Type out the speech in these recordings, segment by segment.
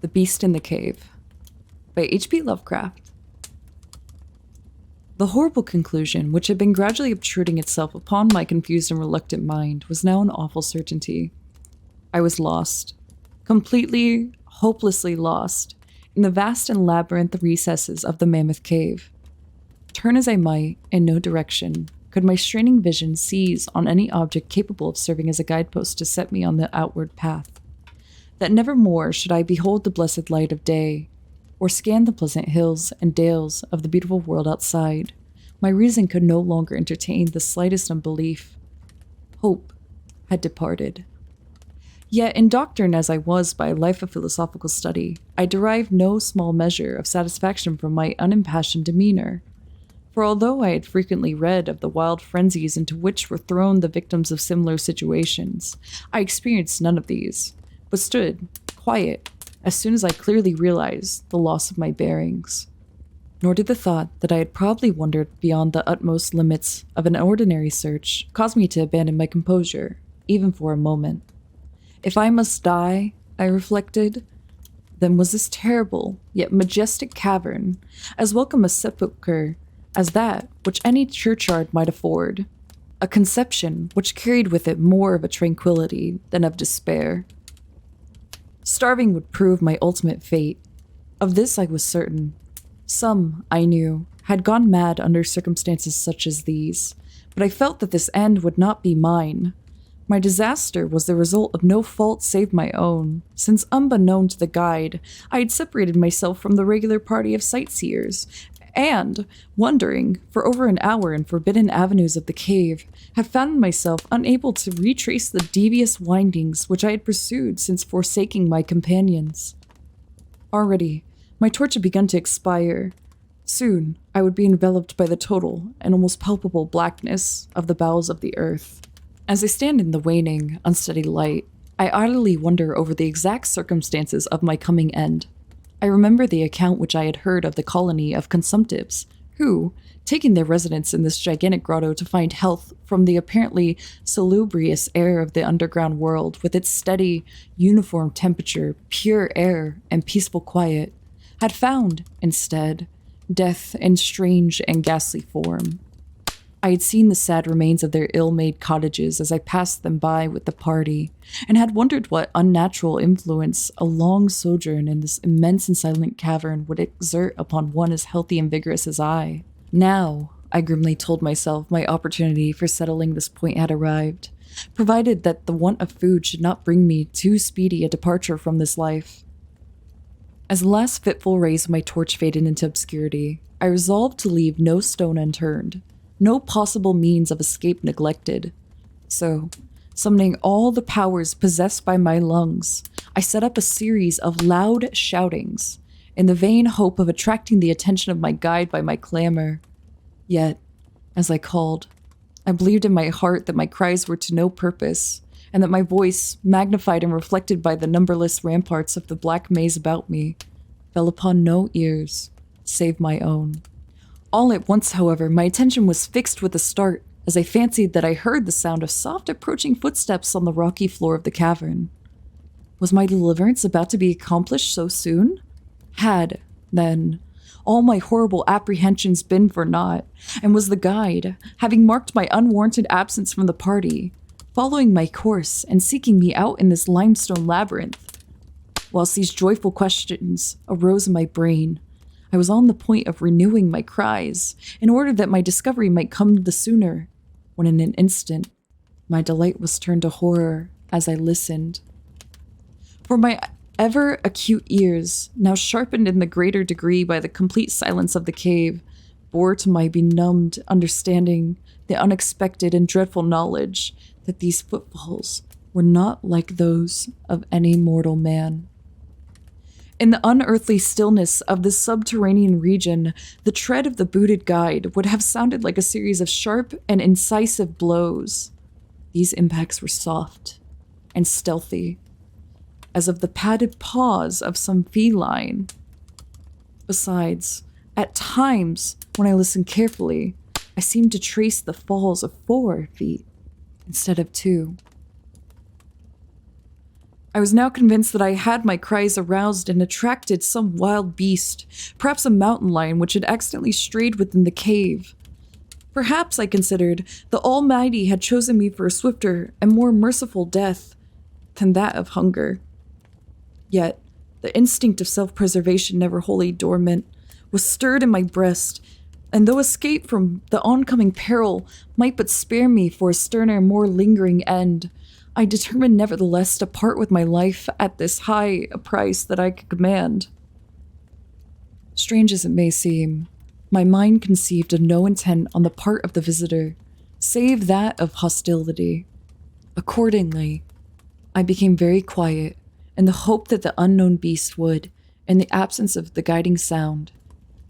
The Beast in the Cave by H.P. Lovecraft. The horrible conclusion, which had been gradually obtruding itself upon my confused and reluctant mind, was now an awful certainty. I was lost. Completely, hopelessly lost, in the vast and labyrinth recesses of the Mammoth Cave. Turn as I might, in no direction, could my straining vision seize on any object capable of serving as a guidepost to set me on the outward path. That never more should I behold the blessed light of day, or scan the pleasant hills and dales of the beautiful world outside. My reason could no longer entertain the slightest unbelief. Hope had departed. Yet, indoctrined as I was by a life of philosophical study, I derived no small measure of satisfaction from my unimpassioned demeanor. For although I had frequently read of the wild frenzies into which were thrown the victims of similar situations, I experienced none of these, but stood, quiet, as soon as I clearly realized the loss of my bearings. Nor did the thought that I had probably wandered beyond the utmost limits of an ordinary search cause me to abandon my composure, even for a moment. If I must die, I reflected, then was this terrible yet majestic cavern as welcome a sepulchre as that which any churchyard might afford, a conception which carried with it more of a tranquility than of despair. Starving would prove my ultimate fate. Of this I was certain. Some, I knew, had gone mad under circumstances such as these, but I felt that this end would not be mine. My disaster was the result of no fault save my own, since unbeknown to the guide, I had separated myself from the regular party of sightseers, and, wandering for over an hour in forbidden avenues of the cave, have found myself unable to retrace the devious windings which I had pursued since forsaking my companions. Already, my torch had begun to expire. Soon, I would be enveloped by the total and almost palpable blackness of the bowels of the earth. As I stand in the waning, unsteady light, I idly wonder over the exact circumstances of my coming end. I remember the account which I had heard of the colony of consumptives, who, taking their residence in this gigantic grotto to find health from the apparently salubrious air of the underground world with its steady, uniform temperature, pure air, and peaceful quiet, had found, instead, death in strange and ghastly form. I had seen the sad remains of their ill-made cottages as I passed them by with the party, and had wondered what unnatural influence a long sojourn in this immense and silent cavern would exert upon one as healthy and vigorous as I. Now, I grimly told myself, my opportunity for settling this point had arrived, provided that the want of food should not bring me too speedy a departure from this life. As the last fitful rays of my torch faded into obscurity, I resolved to leave no stone unturned, no possible means of escape neglected. So, summoning all the powers possessed by my lungs, I set up a series of loud shoutings, in the vain hope of attracting the attention of my guide by my clamor. Yet, as I called, I believed in my heart that my cries were to no purpose, and that my voice, magnified and reflected by the numberless ramparts of the black maze about me, fell upon no ears save my own. All at once, however, my attention was fixed with a start as I fancied that I heard the sound of soft approaching footsteps on the rocky floor of the cavern. Was my deliverance about to be accomplished so soon? Had, then, all my horrible apprehensions been for naught, and was the guide, having marked my unwarranted absence from the party, following my course and seeking me out in this limestone labyrinth? Whilst these joyful questions arose in my brain, I was on the point of renewing my cries, in order that my discovery might come the sooner, when in an instant, my delight was turned to horror as I listened. For my ever-acute ears, now sharpened in the greater degree by the complete silence of the cave, bore to my benumbed understanding the unexpected and dreadful knowledge that these footfalls were not like those of any mortal man. In the unearthly stillness of this subterranean region, the tread of the booted guide would have sounded like a series of sharp and incisive blows. These impacts were soft and stealthy, as of the padded paws of some feline. Besides, at times, when I listened carefully, I seemed to trace the falls of 4 feet instead of 2. I was now convinced that I had my cries aroused and attracted some wild beast, perhaps a mountain lion which had accidentally strayed within the cave. Perhaps, I considered, the Almighty had chosen me for a swifter and more merciful death than that of hunger. Yet, the instinct of self-preservation, never wholly dormant, was stirred in my breast, and though escape from the oncoming peril might but spare me for a sterner, more lingering end, I determined nevertheless to part with my life at this high a price that I could command. Strange as it may seem, my mind conceived of no intent on the part of the visitor, save that of hostility. Accordingly, I became very quiet, in the hope that the unknown beast would, in the absence of the guiding sound,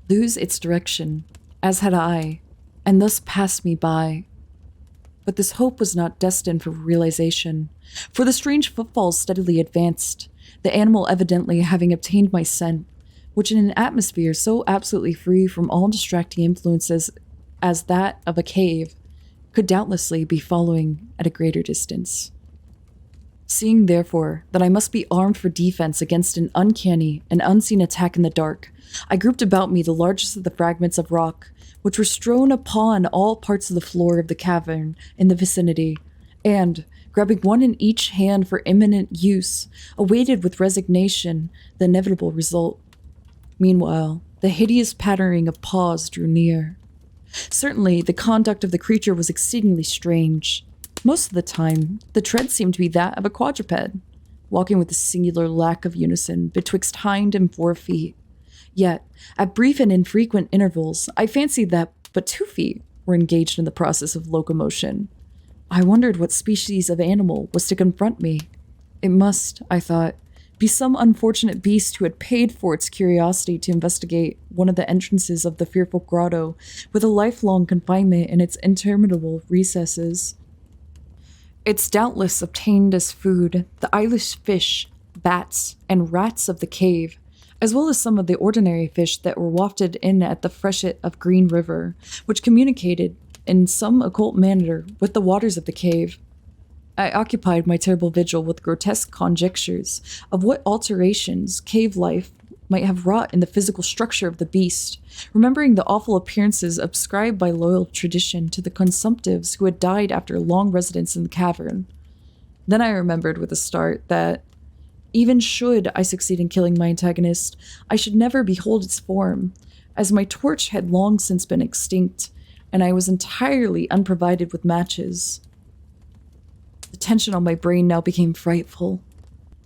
lose its direction, as had I, and thus pass me by. But this hope was not destined for realization, for the strange footfalls steadily advanced, the animal evidently having obtained my scent, which in an atmosphere so absolutely free from all distracting influences as that of a cave, could doubtlessly be following at a greater distance. Seeing, therefore, that I must be armed for defense against an uncanny and unseen attack in the dark, I grouped about me the largest of the fragments of rock, which were strewn upon all parts of the floor of the cavern in the vicinity, and, grabbing one in each hand for imminent use, awaited with resignation the inevitable result. Meanwhile, the hideous pattering of paws drew near. Certainly, the conduct of the creature was exceedingly strange. Most of the time, the tread seemed to be that of a quadruped, walking with a singular lack of unison betwixt hind and fore feet. Yet, at brief and infrequent intervals, I fancied that but 2 feet were engaged in the process of locomotion. I wondered what species of animal was to confront me. It must, I thought, be some unfortunate beast who had paid for its curiosity to investigate one of the entrances of the fearful grotto with a lifelong confinement in its interminable recesses. It's doubtless obtained as food the eyeless fish, bats, and rats of the cave, as well as some of the ordinary fish that were wafted in at the freshet of Green River, which communicated in some occult manner with the waters of the cave. I occupied my terrible vigil with grotesque conjectures of what alterations cave life might have wrought in the physical structure of the beast, remembering the awful appearances ascribed by loyal tradition to the consumptives who had died after a long residence in the cavern. Then I remembered with a start that, even should I succeed in killing my antagonist, I should never behold its form, as my torch had long since been extinct, and I was entirely unprovided with matches. The tension on my brain now became frightful.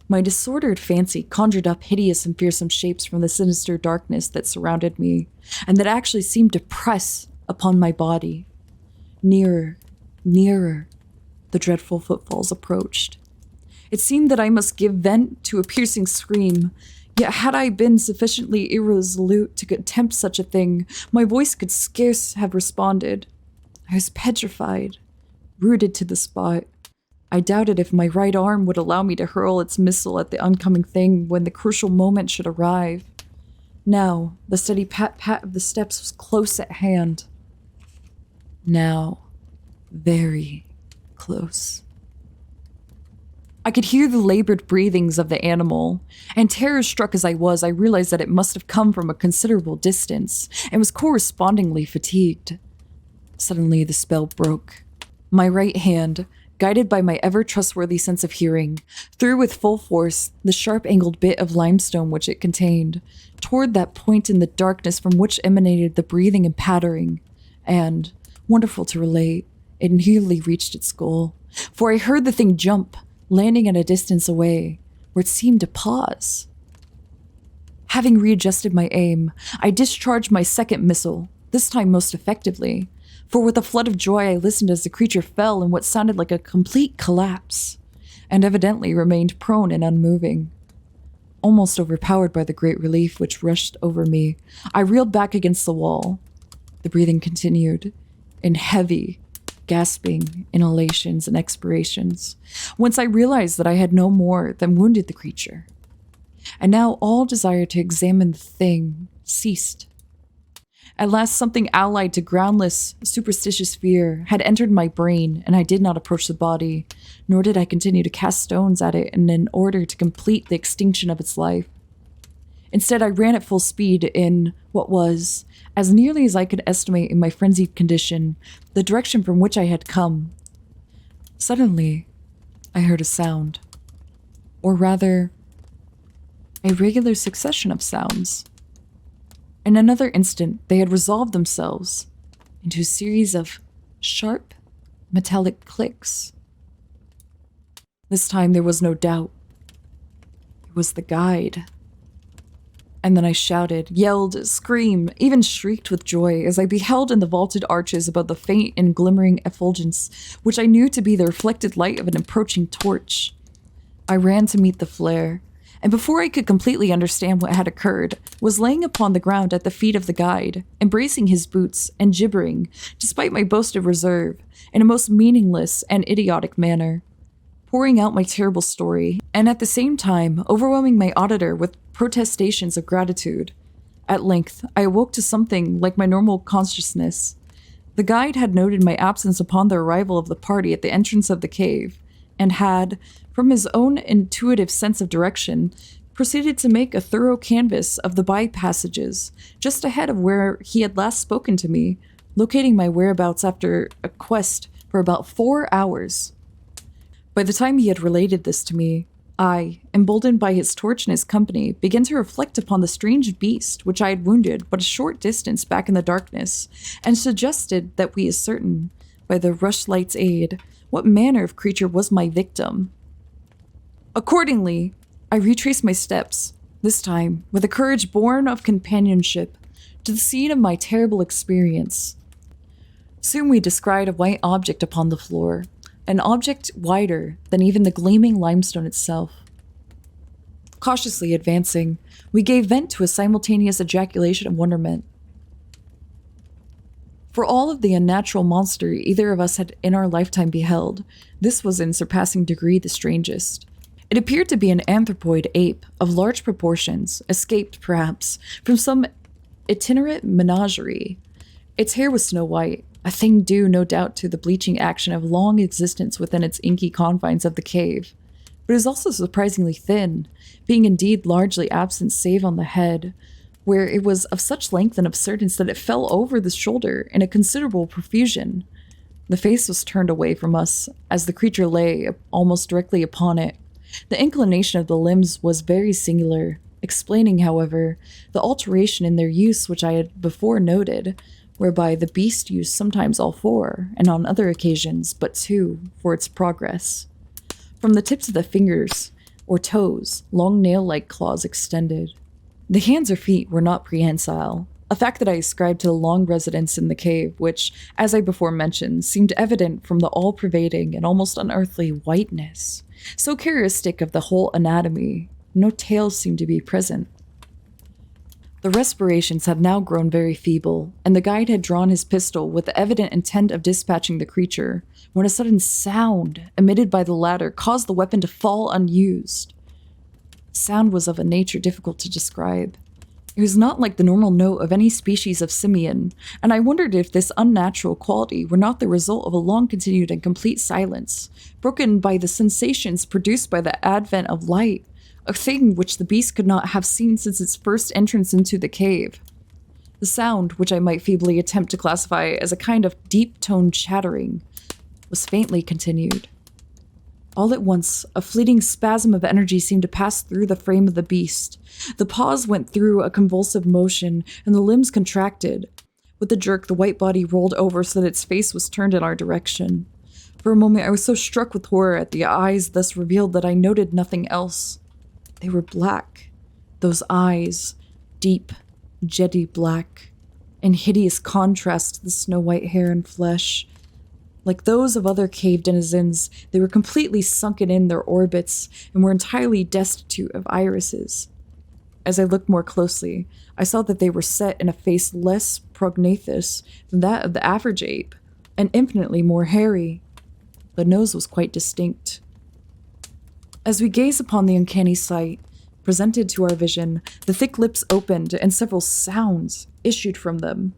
My disordered fancy conjured up hideous and fearsome shapes from the sinister darkness that surrounded me, and that actually seemed to press upon my body. Nearer, nearer, the dreadful footfalls approached. It seemed that I must give vent to a piercing scream, yet had I been sufficiently irresolute to attempt such a thing, my voice could scarce have responded. I was petrified, rooted to the spot. I doubted if my right arm would allow me to hurl its missile at the oncoming thing when the crucial moment should arrive. Now, the steady pat-pat of the steps was close at hand. Now, very close. I could hear the labored breathings of the animal, and terror-struck as I was, I realized that it must have come from a considerable distance, and was correspondingly fatigued. Suddenly, the spell broke. My right hand, guided by my ever-trustworthy sense of hearing, threw with full force the sharp-angled bit of limestone which it contained, toward that point in the darkness from which emanated the breathing and pattering, and, wonderful to relate, it nearly reached its goal, for I heard the thing jump, landing at a distance away, where it seemed to pause. Having readjusted my aim, I discharged my second missile, this time most effectively, for with a flood of joy I listened as the creature fell in what sounded like a complete collapse, and evidently remained prone and unmoving. Almost overpowered by the great relief which rushed over me, I reeled back against the wall. The breathing continued, in heavy, gasping inhalations and expirations, whence I realized that I had no more than wounded the creature. And now all desire to examine the thing ceased. At last, something allied to groundless, superstitious fear had entered my brain, and I did not approach the body, nor did I continue to cast stones at it in order to complete the extinction of its life. Instead, I ran at full speed in what was, as nearly as I could estimate in my frenzied condition, the direction from which I had come. Suddenly, I heard a sound. Or rather, a regular succession of sounds. In another instant, they had resolved themselves into a series of sharp, metallic clicks. This time there was no doubt. It was the guide. And then I shouted, yelled, screamed, even shrieked with joy as I beheld in the vaulted arches above the faint and glimmering effulgence, which I knew to be the reflected light of an approaching torch. I ran to meet the flare, and before I could completely understand what had occurred, was laying upon the ground at the feet of the guide, embracing his boots and gibbering, despite my boasted reserve, in a most meaningless and idiotic manner, pouring out my terrible story, and at the same time overwhelming my auditor with protestations of gratitude. At length, I awoke to something like my normal consciousness. The guide had noted my absence upon the arrival of the party at the entrance of the cave, and had, from his own intuitive sense of direction, proceeded to make a thorough canvass of the by-passages, just ahead of where he had last spoken to me, locating my whereabouts after a quest for about 4 hours. By the time he had related this to me, I, emboldened by his torch and his company, began to reflect upon the strange beast which I had wounded but a short distance back in the darkness, and suggested that we ascertain, by the rushlight's aid, what manner of creature was my victim. Accordingly, I retraced my steps, this time with a courage born of companionship, to the scene of my terrible experience. Soon we descried a white object upon the floor, an object wider than even the gleaming limestone itself. Cautiously advancing, we gave vent to a simultaneous ejaculation of wonderment. For all of the unnatural monster either of us had in our lifetime beheld, this was in surpassing degree the strangest. It appeared to be an anthropoid ape of large proportions, escaped, perhaps, from some itinerant menagerie. Its hair was snow white, a thing due, no doubt, to the bleaching action of long existence within its inky confines of the cave. But it was also surprisingly thin, being indeed largely absent save on the head, where it was of such length and absurdance that it fell over the shoulder in a considerable profusion. The face was turned away from us, as the creature lay almost directly upon it. The inclination of the limbs was very singular, explaining, however, the alteration in their use which I had before noted, whereby the beast used sometimes all four, and on other occasions but two, for its progress. From the tips of the fingers, or toes, long nail-like claws extended. The hands or feet were not prehensile, a fact that I ascribed to the long residence in the cave, which, as I before mentioned, seemed evident from the all-pervading and almost unearthly whiteness. So characteristic of the whole anatomy, no tails seemed to be present. The respirations had now grown very feeble, and the guide had drawn his pistol with the evident intent of dispatching the creature, when a sudden sound emitted by the latter caused the weapon to fall unused. The sound was of a nature difficult to describe. It was not like the normal note of any species of simian, and I wondered if this unnatural quality were not the result of a long-continued and complete silence, broken by the sensations produced by the advent of light, a thing which the beast could not have seen since its first entrance into the cave. The sound, which I might feebly attempt to classify as a kind of deep-toned chattering, was faintly continued. All at once, a fleeting spasm of energy seemed to pass through the frame of the beast. The paws went through a convulsive motion, and the limbs contracted. With a jerk, the white body rolled over so that its face was turned in our direction. For a moment, I was so struck with horror at the eyes thus revealed that I noted nothing else. They were black. Those eyes, deep, jetty black, in hideous contrast to the snow-white hair and flesh. Like those of other cave denizens, they were completely sunken in their orbits and were entirely destitute of irises. As I looked more closely, I saw that they were set in a face less prognathous than that of the average ape, and infinitely more hairy. The nose was quite distinct. As we gazed upon the uncanny sight presented to our vision, the thick lips opened and several sounds issued from them.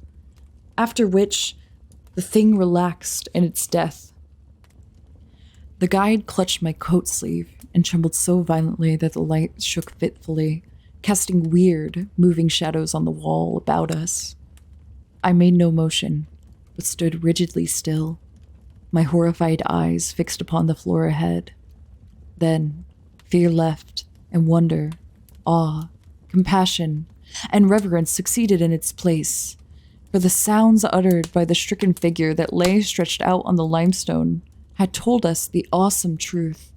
after which the thing relaxed in its death. The guide clutched my coat sleeve and trembled so violently that the light shook fitfully, casting weird, moving shadows on the wall about us. I made no motion, but stood rigidly still, my horrified eyes fixed upon the floor ahead. Then, fear left, and wonder, awe, compassion, and reverence succeeded in its place, for the sounds uttered by the stricken figure that lay stretched out on the limestone had told us the awesome truth.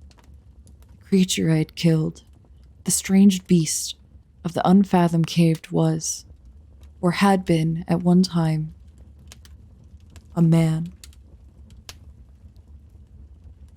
The creature I had killed, the strange beast of the unfathomed cave was, or had been at one time, a man.